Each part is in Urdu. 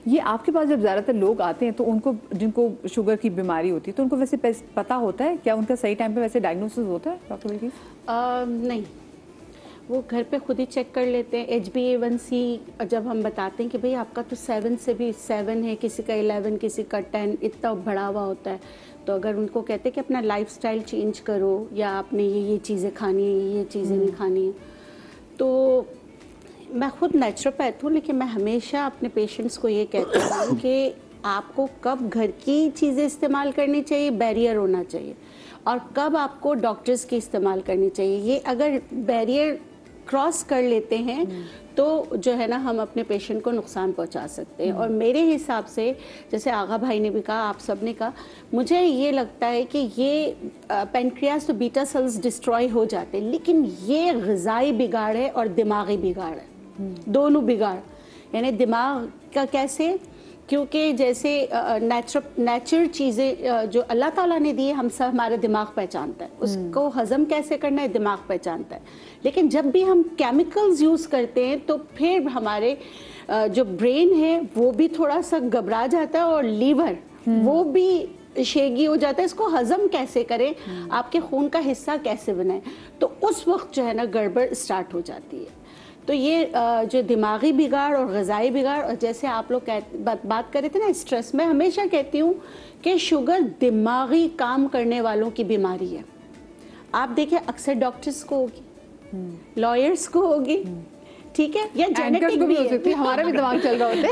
یہ آپ کے پاس جب زیادہ تر لوگ آتے ہیں تو ان کو جن کو شوگر کی بیماری ہوتی ہے تو ان کو ویسے پتہ ہوتا ہے کیا ان کا صحیح ٹائم پہ ویسے ڈائگنوسس ہوتا ہے ڈاکٹر بلقیس؟ نہیں، وہ گھر پہ خود ہی چیک کر لیتے ہیں. HbA1c جب ہم بتاتے ہیں کہ بھئی آپ کا تو 7 سے بھی 7 ہے، کسی کا 11، کسی کا 10، اتنا بڑا ہوا ہوتا ہے. تو اگر ان کو کہتے ہیں کہ اپنا لائف سٹائل چینج کرو یا آپ نے یہ چیزیں کھانی ہیں، یہ چیزیں نہیں کھانی ہیں. تو میں خود نیچروپیتھ ہوں، لیکن میں ہمیشہ اپنے پیشنٹس کو یہ کہتی ہوں کہ آپ کو کب گھر کی چیزیں استعمال کرنی چاہیے، بیریئر ہونا چاہیے، اور کب آپ کو ڈاکٹرز کی استعمال کرنی چاہیے. یہ اگر بیریئر کراس کر لیتے ہیں تو جو ہے نا ہم اپنے پیشنٹ کو نقصان پہنچا سکتے ہیں. اور میرے حساب سے جیسے آغا بھائی نے بھی کہا، آپ سب نے کہا، مجھے یہ لگتا ہے کہ یہ پینکریاس تو بیٹا سیلز ڈسٹروائے ہو جاتے ہیں، لیکن یہ غذائی بگاڑ ہے اور دماغی بگاڑ ہے، دونوں بگاڑ. یعنی دماغ کا کیسے؟ کیونکہ جیسے نیچر چیزیں جو اللہ تعالیٰ نے دی ہے، ہم سب ہمارا دماغ پہچانتا ہے، اس کو ہضم کیسے کرنا ہے دماغ پہچانتا ہے. لیکن جب بھی ہم کیمیکلز یوز کرتے ہیں تو پھر ہمارے جو برین ہے وہ بھی تھوڑا سا گھبرا جاتا ہے، اور لیور وہ بھی شیگی ہو جاتا ہے. اس کو ہضم کیسے کریں، آپ کے خون کا حصہ کیسے بنائیں، تو اس وقت جو ہے نا گڑبڑ اسٹارٹ ہو جاتی ہے. تو یہ جو دماغی بگاڑ اور غذائی بگاڑ، اور جیسے آپ لوگ بات کر رہے تھے نا اسٹریس، میں ہمیشہ کہتی ہوں کہ شوگر دماغی کام کرنے والوں کی بیماری ہے. آپ دیکھیں اکثر ڈاکٹرز کو ہوگی، لائرز کو ہوگی، ٹھیک ہے، یا جینیٹک بھی ہے، ہمارا بھی دماغ چل رہا ہوتا ہے.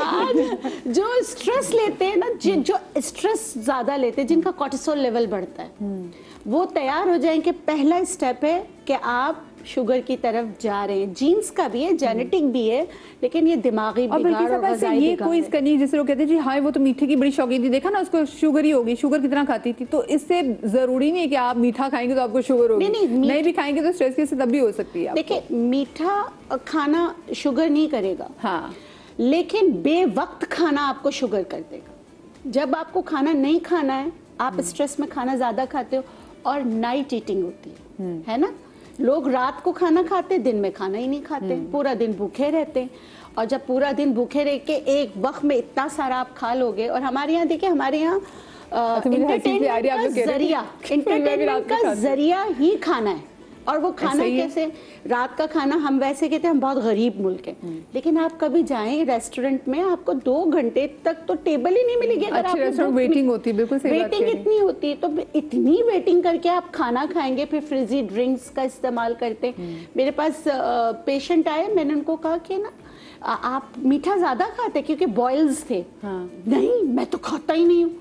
جو اسٹریس لیتے ہیں نا، جو اسٹریس زیادہ لیتے ہیں، جن کا کورٹیسول لیول بڑھتا ہے، وہ تیار ہو جائیں کہ پہلا اسٹیپ ہے کہ آپ شوگر کی طرف جا رہے ہیں. جینز کا بھی ہے، جینیٹک بھی ہے، لیکن یہ دماغی بگاڑ اور غذائی یہ بگاڑ کوئی اس کا نہیں. جیسے لوگ کہتے ہیں جی ہاں وہ تو میٹھے کی بڑی شوقین تھی، دیکھا نا اس کو شوگر ہی ہوگی، شوگر کتنا کھاتی تھی. تو اس سے ضروری نہیں ہے کہ آپ میٹھا کھائیں گے تو آپ کو شوگر ہوگی، نہیں بھی کھائیں گے تو اسٹریس کی سے تب بھی ہو سکتی ہے. دیکھیں میٹھا کھانا شوگر نہیں کرے گا، ہاں، لیکن بے وقت کھانا آپ کو شوگر کر دے گا. جب آپ کو کھانا نہیں کھانا ہے، آپ اسٹریس میں کھانا زیادہ کھاتے ہو، اور نائٹ ایٹنگ ہوتی ہے نا. لوگ رات کو کھانا کھاتے، دن میں کھانا ہی نہیں کھاتے، پورا دن بھوکے رہتے ہیں. اور جب پورا دن بھوکے رہ کے ایک وقت میں اتنا سارا آپ کھا لو گے. اور ہمارے یہاں دیکھیں، ہمارے یہاں انٹرٹینمنٹ کا ذریعہ ہی کھانا ہے. اور وہ کھانا کیسے؟ رات کا کھانا ہم ویسے کہتے ہیں ہم بہت غریب ملک ہیں، لیکن آپ کبھی جائیں ریسٹورنٹ میں، آپ کو 2 گھنٹے تک تو ٹیبل ہی نہیں ملے گی. اگر آپ ویٹنگ ہوتی ہے، بالکل صحیح بات ہے، ویٹنگ اتنی ہوتی ہے، تو اتنی ویٹنگ کر کے آپ کھانا کھائیں گے. پھر فریزی ڈرنکس کا استعمال کرتے. میرے پاس پیشنٹ آئے، میں نے ان کو کہا کہ نا آپ میٹھا زیادہ کھاتے، کیونکہ بوائلز تھے. نہیں میں تو کھاتا ہی نہیں ہوں.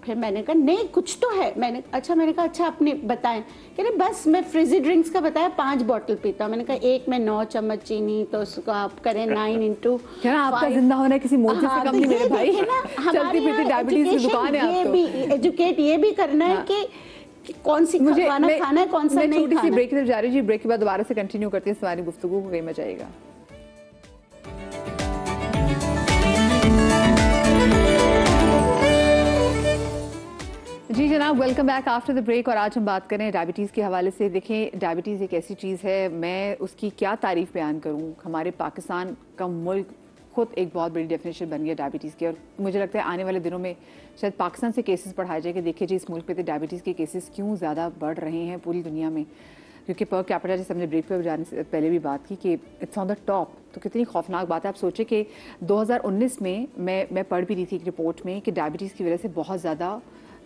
پھر میں نے کہا نہیں کچھ تو ہے. میں نے کہا اچھا آپ نے بتائیں. کہ نہیں بس میں فریزی ڈرنکس کا بتایا 5 بوٹل پیتا ہوں. میں نے کہا ایک میں 9 چمچ چینی، تو اس کو آپ کریں 9 into 5. آپ کا زندہ ہونا کسی موجود سے کم نہیں میرے بھائی. چلتی پھرتی ڈائبٹیز کی دکان ہے آپ کو. ایجوکیٹ یہ بھی کرنا ہے کہ کون سی کھانا کھانا ہے، کون سا نہیں کھانا. چھوٹی سی بریک کی طرف جا رہی جی، بریک کے بعد دوبارہ سے کنٹینیو کرتے ہیں ہماری گفتگو کو. کہیں مت جائے گا. جی جناب، welcome back after the break. اور آج ہم بات کریں ڈائبٹیز کے حوالے سے. دیکھیں ڈائبٹیز ایک ایسی چیز ہے، میں اس کی کیا تعریف بیان کروں. ہمارے پاکستان کا ملک خود ایک بہت بڑی ڈیفینیشن بن گیا ڈائبٹیز کی. اور مجھے لگتا ہے آنے والے دنوں میں شاید پاکستان سے کیسز بڑھائے جائے کہ دیکھیے جی اس ملک پہ تو ڈائبٹیز کے کیسز کیوں زیادہ بڑھ رہے ہیں پوری دنیا میں. کیونکہ پر کیپٹا جیسے ہم نے بریک پہ جانے سے پہلے بھی بات کی کہ اٹس آن دا ٹاپ. تو کتنی خوفناک بات ہے. آپ سوچیں کہ 2019 میں میں پڑھ بھی رہی تھی ایک رپورٹ میں کہ ڈائبٹیز کی وجہ سے بہت زیادہ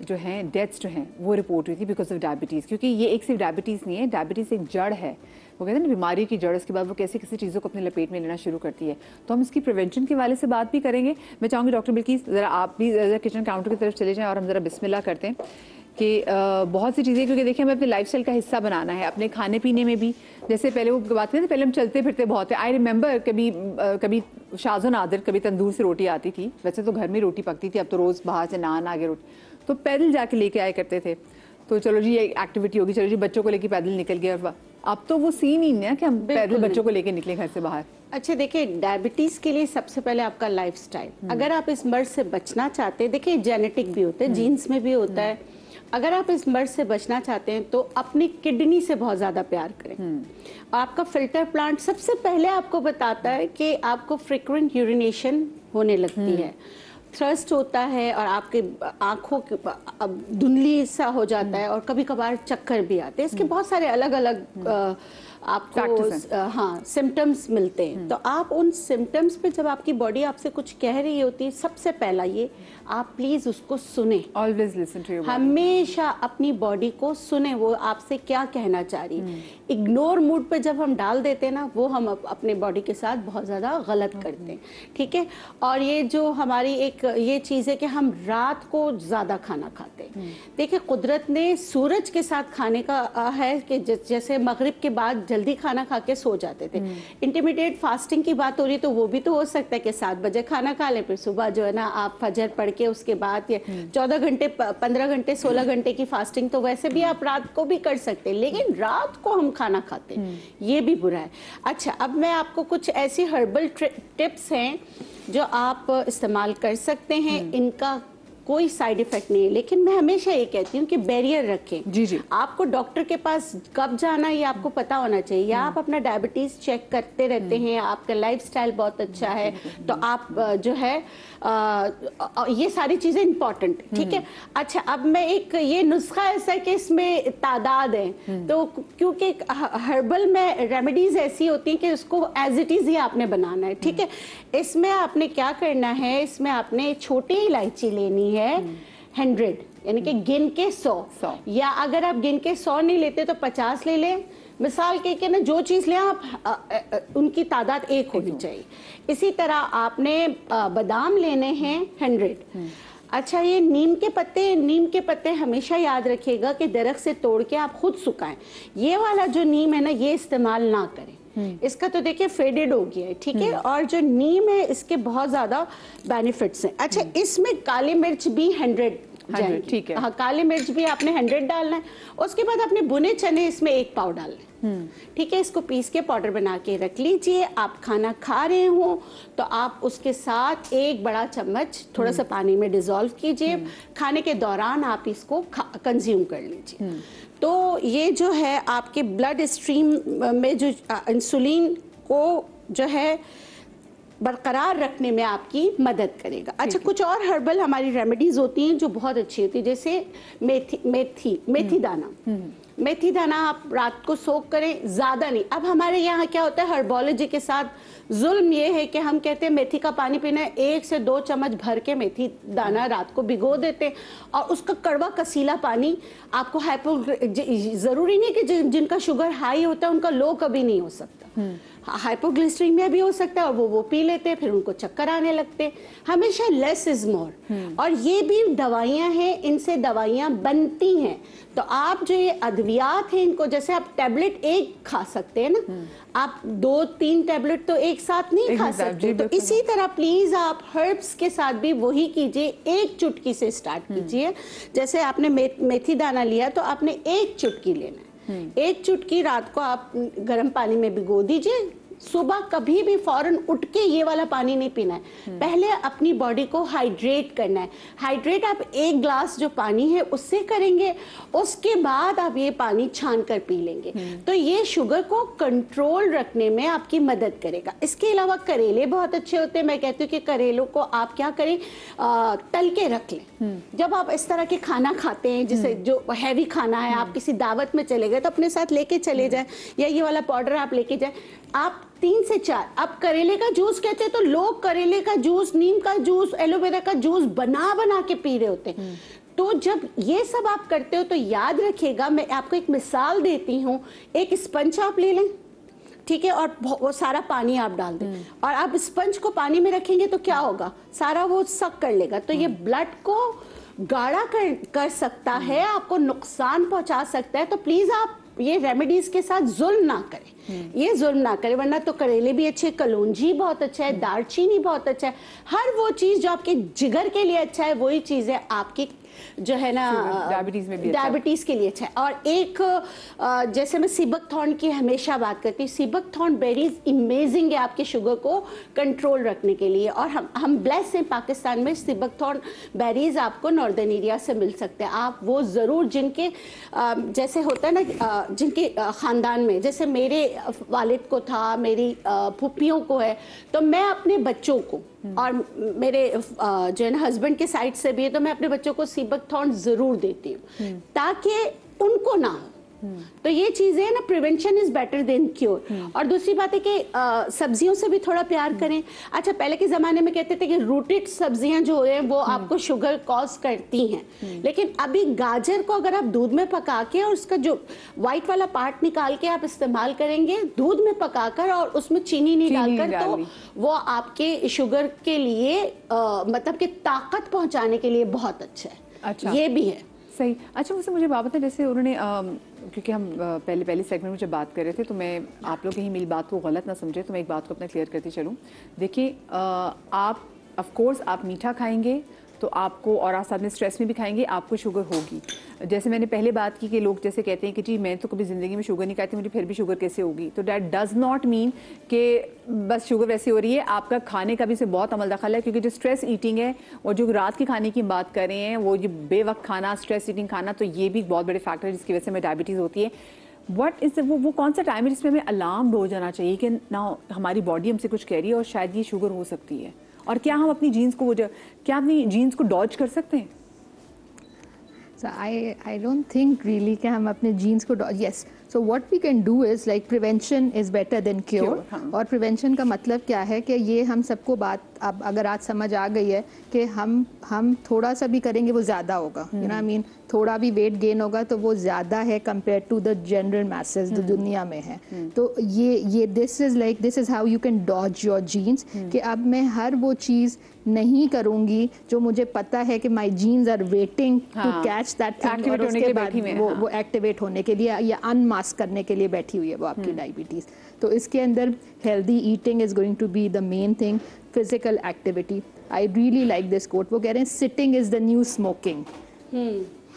جو ہیں ڈیتھس جو ہیں وہ رپورٹ ہوئی تھی بیکاز آف ڈائبٹیز. کیونکہ یہ ایک صرف ڈائبٹیز نہیں ہے، ڈائبٹیز ایک جڑ ہے. وہ کہتے ہیں نا بیماری کی جڑ، اس کے بعد وہ کیسی چیزوں کو اپنے لپیٹ میں لینا شروع کرتی ہے. تو ہم اس کی پریونشن کے حوالے سے بات بھی کریں گے. میں چاہوں گی ڈاکٹر بلقیس ذرا آپ بھی ذرا کچن کاؤنٹر کی طرف چلے جائیں اور ہم ذرا بسم اللہ کرتے ہیں کہ بہت سی چیزیں، کیونکہ دیکھیں ہمیں اپنے لائف اسٹائل کا حصہ بنانا ہے، اپنے کھانے پینے میں بھی. جیسے پہلے وہ بات کرتے تھے پہلے ہم چلتے پھرتے بہت ہیں. آئی ریممبر کبھی شاذ و نادر کبھی تندور سے روٹی آتی تھی. ویسے تو گھر میں روٹی پکتی تھی، اب تو روز باہر سے نان آگے روٹی، تو پیدل جا کے لے کے آئے کرتے تھے. تو چلو جی یہ ایکٹیویٹی ہوگی، چلو جی بچوں کو لے کے پیدل نکل گئے. اور اب تو وہ سین ہی نہیں ہے کہ ہم پیدل بچوں کو لے کے نکلیں گھر سے باہر. اچھا دیکھیں، ڈائبٹیز کے لیے سب سے پہلے آپ کا لائف سٹائل. اگر آپ اس مرض سے بچنا چاہتے ہیں، دیکھیں جینیٹک بھی ہوتا ہے، جینز میں بھی ہوتا ہے. اگر آپ اس مرض سے بچنا چاہتے ہیں تو اپنی کڈنی سے بہت زیادہ پیار کریں. آپ کا فلٹر پلانٹ سب سے پہلے آپ کو بتاتا ہے کہ آپ کو فریکوینٹ یورینیشن ہونے لگتی ہے, تھرسٹ ہوتا ہے, اور آپ کے آنکھوں دھندلی سا ہو جاتا ہے, اور کبھی کبھار چکر بھی آتے ہیں. اس کے بہت سارے الگ الگ آپ کو ہاں سمٹمز ملتے ہیں. تو آپ ان سمٹمز پہ جب آپ کی باڈی آپ سے کچھ کہہ رہی ہوتی ہے, سب سے پہلا یہ آپ پلیز اس کو سنیں. Always listen to your body. ہمیشہ اپنی باڈی کو سنیں, وہ آپ سے کیا کہنا چاہ رہی ہے. اگنور موڈ پہ جب ہم ڈال دیتے ہیں نا, وہ ہم اپنے باڈی کے ساتھ بہت زیادہ غلط کرتے ہیں. ٹھیک ہے, اور یہ جو ہماری ایک یہ چیز ہے کہ ہم رات کو زیادہ کھانا کھاتے ہیں. دیکھیں قدرت نے سورج کے ساتھ کھانے کا ہے کہ جیسے مغرب کے بعد جلدی کھانا کھا کے سو جاتے تھے. انٹرمیڈیٹ فاسٹنگ کی بات ہو رہی ہے تو وہ بھی تو ہو سکتا ہے کہ 7 بجے کھانا کھا لیں, پھر صبح جو ہے نا آپ فجر پڑھ کے اس کے بعد 14 گھنٹے 15 گھنٹے 16 گھنٹے کی فاسٹنگ تو ویسے بھی آپ رات کو بھی کر سکتے ہیں, لیکن رات کو ہم کھانا کھاتے ہیں, یہ بھی برا ہے. اچھا, اب میں آپ کو کچھ ایسی ہربل ٹپس ہیں جو آپ استعمال کر سکتے ہیں. ان کا کوئی سائیڈ ایفیکٹ نہیں ہے, لیکن میں ہمیشہ یہ کہتی ہوں کہ بیریئر رکھیں. جی آپ کو ڈاکٹر کے پاس کب جانا ہے یہ آپ کو پتا ہونا چاہیے. یا آپ اپنا ڈائبٹیز چیک کرتے رہتے ہیں, آپ کا لائف سٹائل بہت اچھا ہے, تو آپ جو ہے یہ ساری چیزیں امپورٹنٹ. ٹھیک ہے. اچھا, اب میں ایک یہ نسخہ ایسا ہے کہ اس میں تعداد ہے, تو کیونکہ ہربل میں ریمیڈیز ایسی ہوتی ہیں کہ اس کو ایز اٹ از ہی آپ نے بنانا ہے. ٹھیک ہے. اس میں آپ نے کیا کرنا ہے, اس میں آپ نے چھوٹی الائچی لینی ہے 100, یعنی کہ گن کے 100, یا اگر آپ گن کے 100 نہیں لیتے تو 50 لے لیں. مثال کے نا جو چیز لیں آپ ان کی تعداد 1 ہونی چاہیے. اسی طرح آپ نے بادام لینے ہیں 100. اچھا, یہ نیم کے پتے ہمیشہ یاد رکھیے گا کہ درخت سے توڑ کے آپ خود سکھائیں. یہ والا جو نیم ہے نا یہ استعمال نہ کریں, اس کا تو دیکھیں فیڈڈ ہو گیا ہے. ٹھیک ہے. اور جو نیم ہے اس کے بہت زیادہ بینیفٹس ہیں. اچھا, اس میں کالی مرچ بھی 100 جائیں گی. ٹھیک ہے. ہاں, کالی مرچ بھی آپ نے 100 ڈالنا ہے. اس کے بعد آپ نے بنے چنے اس میں 1 پاؤ ڈالنا ہے. ٹھیک ہے. اس کو پیس کے پاؤڈر بنا کے رکھ لیجئے. آپ کھانا کھا رہے ہوں تو آپ اس کے ساتھ 1 بڑا چمچ تھوڑا سا پانی میں ڈیزولو کیجئے. کھانے کے دوران آپ اس کو کنزیوم کر لیجئے. تو یہ جو ہے آپ کے بلڈ اسٹریم میں جو انسولین کو جو ہے برقرار رکھنے میں آپ کی مدد کرے گا. اچھا, کچھ اور ہربل ہماری ریمیڈیز ہوتی ہیں جو بہت اچھی ہوتی ہیں, جیسے میتھی دانہ. میتھی دانہ آپ رات کو سوک کریں, زیادہ نہیں. اب ہمارے یہاں کیا ہوتا ہے ہربالوجی کے ساتھ ظلم یہ ہے کہ ہم کہتے ہیں میتھی کا پانی پینا ہے, 1 سے 2 چمچ بھر کے میتھی دانہ رات کو بھگو دیتے ہیں, اور اس کا کڑوا کسیلا پانی آپ کو ضروری نہیں کہ جن کا شوگر ہائی ہوتا ہے ان کا لو کبھی نہیں ہو سکتا, ہائپوگلسٹریمیا بھی ہو سکتا ہے, اور وہ پی لیتے ہیں, پھر ان کو چکر آنے لگتے. ہمیشہ لیس از مور. اور یہ بھی دوائیاں ہیں, ان سے دوائیاں بنتی ہیں. تو آپ جو یہ ادویات ہیں ان کو, جیسے آپ ٹیبلٹ 1 کھا سکتے ہیں نا, آپ 2-3 ٹیبلٹ تو ایک ساتھ نہیں کھا سکتے. تو اسی طرح پلیز آپ ہربس کے ساتھ بھی وہی کیجئے, 1 چٹکی سے سٹارٹ کیجئے. جیسے آپ نے میتھی دانہ لیا تو آپ نے 1 چٹکی لینا ہے. 1 چٹکی رات کو آپ گرم پانی میں بھگو دیجئے. صبح کبھی بھی فوراً اٹھ کے یہ والا پانی نہیں پینا ہے. پہلے اپنی باڈی کو ہائیڈریٹ کرنا ہے. ہائیڈریٹ آپ 1 گلاس جو پانی ہے اس سے کریں گے, اس کے بعد آپ یہ پانی چھان کر پی لیں گے. تو یہ شوگر کو کنٹرول رکھنے میں آپ کی مدد کرے گا. اس کے علاوہ کریلے بہت اچھے ہوتے ہیں. میں کہتی ہوں کہ کریلوں کو آپ کیا کریں, تل کے رکھ لیں. جب آپ اس طرح کے کھانا کھاتے ہیں جسے جو ہیوی کھانا ہے, آپ کسی دعوت میں چلے گئے تو اپنے ساتھ لے کے چلے جائیں, یا یہ والا پاؤڈر آپ لے کے جائیں. آپ 3 سے 4 اب کریلے کا جوس کہتے ہیں تو لوگ کریلے کا جوس, نیم کا جوس, ایلو ویرا کا جوس بنا کے پی رہے ہوتے ہیں. تو جب یہ سب آپ کرتے ہو تو یاد رکھیے گا, میں آپ کو ایک مثال دیتی ہوں. ایک اسپنج آپ لے لیں, ٹھیک ہے, اور وہ سارا پانی آپ ڈال دیں, اور آپ اسپنج کو پانی میں رکھیں گے تو کیا ہوگا, سارا وہ سک کر لے گا. تو یہ بلڈ کو گاڑھا کر سکتا ہے, آپ کو نقصان پہنچا سکتا ہے. تو پلیز آپ یہ ریمیڈیز کے ساتھ ظلم نہ کریں, یہ ظلم نہ کریں. ورنہ تو کریلے بھی اچھے, کلونجی بہت اچھا ہے, دار چینی بہت اچھا ہے. ہر وہ چیز جو آپ کے جگر کے لیے اچھا ہے وہی چیز ہے آپ کی جو ہے نا ڈائبٹیز کے لیے اچھا ہے. اور ایک جیسے میں سیبک تھارن کی ہمیشہ بات کرتی ہوں, سیبک تھارن بیریز امیزنگ ہے آپ کے شوگر کو کنٹرول رکھنے کے لیے. اور ہم بلیس ہیں پاکستان میں, سیبک تھارن بیریز آپ کو ناردرن ایریا سے مل سکتے ہیں. آپ وہ ضرور جن کے جیسے ہوتا ہے نا, جن کے خاندان میں, جیسے میرے والد کو تھا, میری پھپھیوں کو ہے, تو میں اپنے بچوں کو اور میرے جو ہے نا ہسبینڈ کے سائڈ سے بھی ہے, تو میں اپنے بچوں کو سیبکتھون ضرور دیتی ہوں تاکہ ان کو نہ ہو. تو یہ چیزیں نا, prevention is better than cure. اور دوسری بات ہے کہ سبزیوں سے بھی تھوڑا پیار کریں. اچھا, پہلے کے زمانے میں کہتے تھے کہ روٹڈ سبزیاں جو ہیں وہ آپ کو شوگر کاز کرتی ہیں, لیکن ابھی گاجر کو اگر آپ دودھ میں پکا کے اور اس کا جو وائٹ والا پارٹ نکال کے آپ استعمال کریں گے دودھ میں پکا کر, اور اس میں چینی نہیں ڈال کر, تو وہ آپ کے شوگر کے لیے مطلب کہ طاقت پہنچانے کے لیے بہت اچھا ہے. اچھا, یہ بھی ہے صحیح. اچھا, مجھے مجھے بات ہے, جیسے انہوں نے کیونکہ ہم پہلی سیگمنٹ میں جب بات کر رہے تھے تو میں آپ لوگ کہیں میری بات کو غلط نہ سمجھے, تو میں ایک بات کو اپنا کلیئر کرتی چلوں. دیکھیے, آپ آف کورس آپ میٹھا کھائیں گے تو آپ کو, اور آپ ساتھ میں اسٹریس میں بھی کھائیں گے, آپ کو شوگر ہوگی. جیسے میں نے پہلے بات کی کہ لوگ جیسے کہتے ہیں کہ جی میں تو کبھی زندگی میں شوگر نہیں کھاتی, مجھے پھر بھی شوگر کیسے ہوگی. تو دیٹ ڈز ناٹ مین کہ بس شوگر ویسے ہو رہی ہے, آپ کا کھانے کا بھی سے بہت عمل دخل ہے. کیونکہ جو اسٹریس ایٹنگ ہے اور جو رات کے کھانے کی بات کر رہے ہیں, وہ جو بے وقت کھانا, اسٹریس ایٹنگ کھانا, تو یہ بھی بہت بڑے فیکٹر ہے جس کی وجہ سے ہمیں ڈائبٹیز ہوتی ہے. وٹ از وہ کون سا ٹائم ہے جس میں ہمیں الارم ہو جانا چاہیے کہ نہ ہماری باڈی ہم سے کچھ کہہ رہی ہے اور شاید یہ شوگر ہو سکتی ہے, اور کیا ہم اپنی جینز کو کیا اپنی جینز کو ڈاج کر سکتے ہیں؟ So I don't think really کہ ہم اپنے جینس کو yes. So what we can do is like prevention is better than cure. اور prevention کا مطلب کیا ہے کہ یہ ہم سب کو بات اب اگر آج سمجھ آ گئی ہے کہ ہم تھوڑا سا بھی کریں گے وہ زیادہ ہوگا. You know what I mean? تھوڑا بھی ویٹ گین ہوگا تو وہ زیادہ ہے compare to the general masses جو دنیا میں ہے. تو یہ this is how you can dodge your genes کہ اب میں ہر وہ چیز نہیں کروں گی جو مجھے پتا ہے کہ my genes are waiting to catch that thing, اور اس کے بعد وہ ایکٹیویٹ ہونے کے لیے یا انماسک کرنے کے لیے بیٹھی ہوئی ہے وہ آپ کی ڈائبٹیز. تو اس کے اندر healthy eating is going to be the main thing. Physical activity. I really like this quote. وہ کہہ رہے ہیں sitting is the new smoking.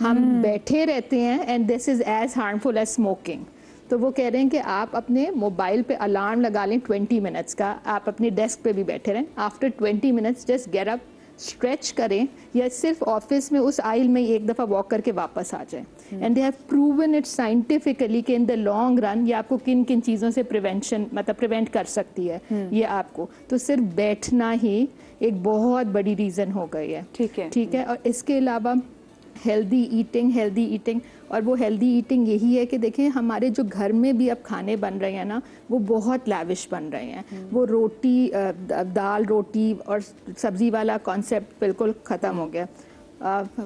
ہم بیٹھے رہتے ہیں and this is as harmful as smoking. تو وہ کہہ رہے ہیں کہ آپ اپنے موبائل پہ الارم لگا لیں 20 منٹس کا, آپ اپنی ڈیسک پہ بھی بیٹھے رہیں, after 20 minutes just get up, stretch کریں, یا صرف آفس میں اس آئل میں ایک دفعہ واک کر کے واپس آ جائیں. And they have proven it scientifically کہ ان دا لانگ رن یہ آپ کو کن کن چیزوں سے پریونٹ کر سکتی ہے یہ آپ کو. تو صرف بیٹھنا ہی ایک بہت بڑی ریزن ہو گئی ہے. ٹھیک ہے. اور اس کے علاوہ ہیلدی ایٹنگ اور وہ ہیلدی ایٹنگ یہی ہے کہ دیکھیں ہمارے جو گھر میں بھی اب کھانے بن رہے ہیں نا وہ بہت لیوش بن رہے ہیں. وہ روٹی, دال روٹی اور سبزی والا کانسیپٹ بالکل ختم ہو گیا.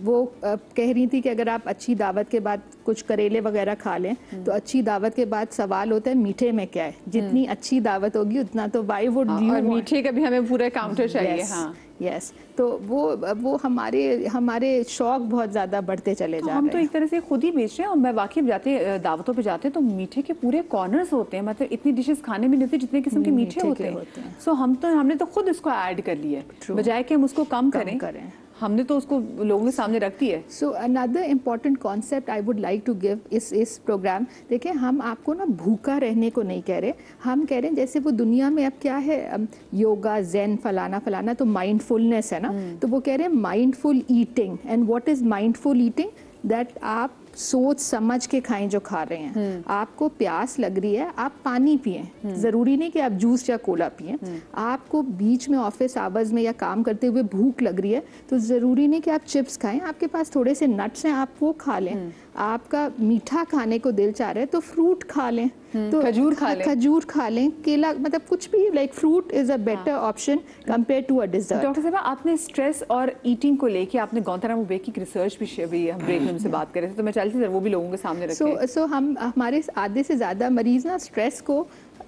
وہ کہہ رہی تھی کہ اگر آپ اچھی دعوت کے بعد کچھ کریلے وغیرہ کھا لیں تو اچھی دعوت کے بعد سوال ہوتا ہے میٹھے میں کیا ہے. جتنی اچھی دعوت ہوگی اتنا تو وائی وڈ یو, اور میٹھے کا بھی ہمیں پورا کاؤنٹر چاہیے. ہاں یس. تو وہ ہمارے شوق بہت زیادہ بڑھتے چلے جا رہے ہیں. ہم تو ایک طرح سے خود ہی بیچ رہے ہیں. اور میں واقعی جاتے دعوتوں پہ جاتے ہیں تو میٹھے کے پورے کارنرز ہوتے ہیں, مطلب اتنی ڈشز کھانے میں نہیں ہوتی جتنے قسم کے میٹھے ہوتے ہیں. سو ہم نے تو خود اس کو ایڈ کر لیا ہے بجائے کہ ہم اس کو کم کریں. ہم نے تو اس کو لوگوں کے سامنے رکھ دی ہے. سو اندر important concept I would like to give اس پروگرام. دیکھیں ہم آپ کو نا بھوکا رہنے کو نہیں کہہ رہے, ہم کہہ رہے ہیں جیسے وہ دنیا میں اب کیا ہے یوگا, زین, فلانا تو مائنڈ فلنس ہے نا. تو وہ کہہ رہے ہیں mindful eating. And what is mindful eating? That آپ سوچ سمجھ کے کھائیں جو کھا رہے ہیں. آپ کو پیاس لگ رہی ہے آپ پانی پئیں, ضروری نہیں کہ آپ جوس یا کولا پئیں. آپ کو بیچ میں آفس آورز میں یا کام کرتے ہوئے بھوک لگ رہی ہے تو ضروری نہیں کہ آپ چپس کھائیں, آپ کے پاس تھوڑے سے نٹس ہیں آپ وہ کھا لیں. آپ کا میٹھا کھانے کو دل چاہ رہا ہے تو فروٹ کھا لیں, تو کھجور کھا لیں, کیلا, مطلب کچھ بھی like fruit is a better option compare to a dessert. Doctor صاحبہ آپ نے اسٹریس اور ایٹنگ کو لے کے آپ نے گوانتانامو بے کی ریسرچ بھی ہم بریک میں ہم سے بات کر رہے تھے, تو میں چاہتی تھی وہ بھی لوگوں کے سامنے رکھیں. سو ہمارے آدھے سے زیادہ مریض نا اسٹریس کو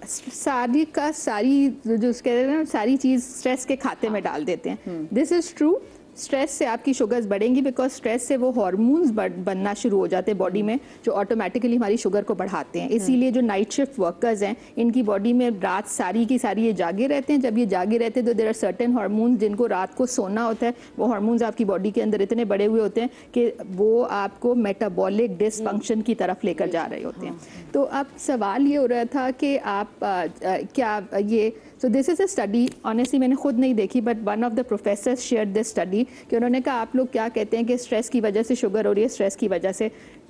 ساری جو کہہ رہے ہیں نا ساری چیز اسٹریس کے کھاتے میں ڈال دیتے ہیں. دس از ٹرو. اسٹریس سے آپ کی شوگرز بڑھیں گی بیکاز اسٹریس سے وہ ہارمونز بننا شروع ہو جاتے ہیں باڈی میں جو آٹومیٹکلی ہماری شوگر کو بڑھاتے ہیں. اسی لیے جو نائٹ شفٹ ورکرز ہیں ان کی باڈی میں رات ساری کی ساری یہ جاگے رہتے ہیں. جب یہ جاگے رہتے ہیں تو دیر آر سرٹن ہارمونز جن کو رات کو سونا ہوتا ہے. وہ ہارمونز آپ کی باڈی کے اندر اتنے بڑے ہوئے ہوتے ہیں کہ وہ آپ کو میٹابولک ڈس فنکشن کی طرف لے کر جا رہے ہوتے ہیں. تو اب سوال یہ ہو رہا تھا کہ آپ کیا یہ So this is a study, honestly میں نے خود نہیں دیکھی but one of the professors shared this study کہ انہوں نے کہا آپ لوگ کیا کہتے ہیں کہ اسٹریس کی وجہ سے شوگر ہو رہی ہے, اسٹریس کی وجہ سے